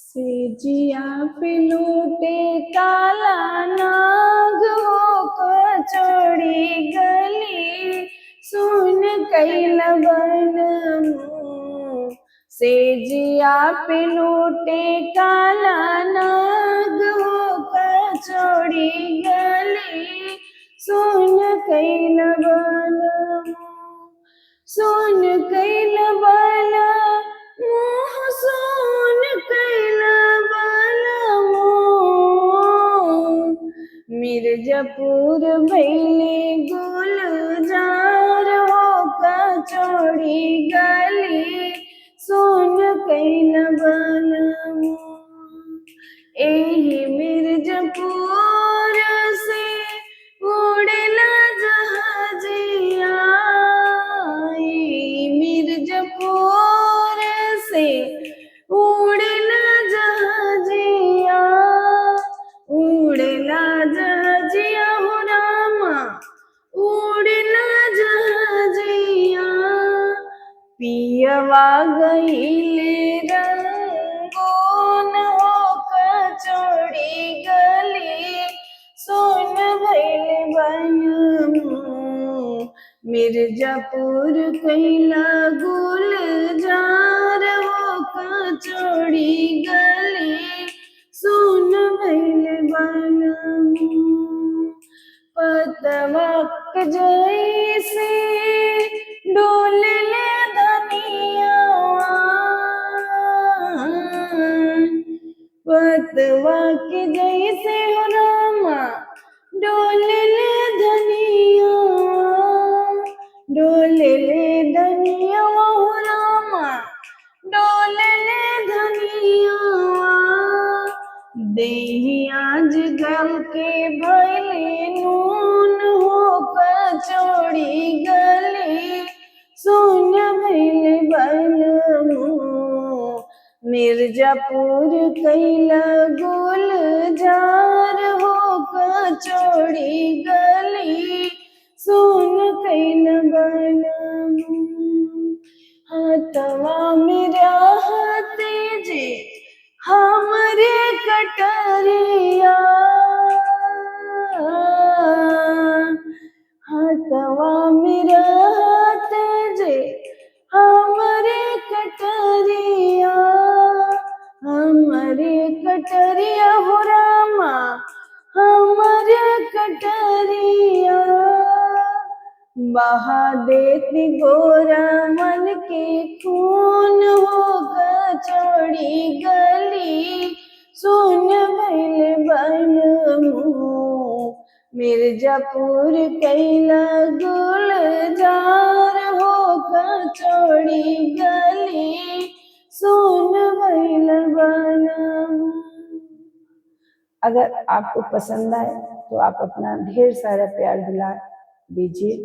सेजिया पे लूटे काला नाग हो कचौड़ी गली सुन कैल बन सेजिया पे लूटे काला नाग हो कचौड़ी गली सुन कैल बन सुन कैल बन मोह सुन कैल बन मिर्जापुर भैले गुलजार हो कचौड़ी गली सुन कैल बन एही मिर्जापुर से उड़ेला जहाजिया मिर्जापुर से उड़ेला जहाजिया उड़ेला जहाजिया हो रामा उड़ेला जहाजिया पियवा गईले रंगून हो कचौड़ी गली सुन भैले बन मिर्जापुर कैला गुलजार हो कचौड़ी गली सुन भैले बन पतवक जैसे डोले धनिया पतवा के जैसे हो रामा डोले धनिया डोले धनिया हो रामा डोले धनिया देही आज गल के भैले नून हो कचौड़ी गली सुन भैले बन मिर्जापुर कैला गुलजार हो कचौड़ी गली सुन कैल बन हाथवा मेरा हाथे जे हमरे कटरिया हाथवा मेरा हाथे जे हमरे कटरिया हमरे कटरिया हो रामा हमरे कटरिया बहा देती गोरा मन के खून हो कचौड़ी गली सुन भैले बन मिर्जापुर कैला गुलजार हो कचौड़ी गली सुन भैले बन। अगर आपको पसंद आए तो आप अपना ढेर सारा प्यार दुलार दीजिए।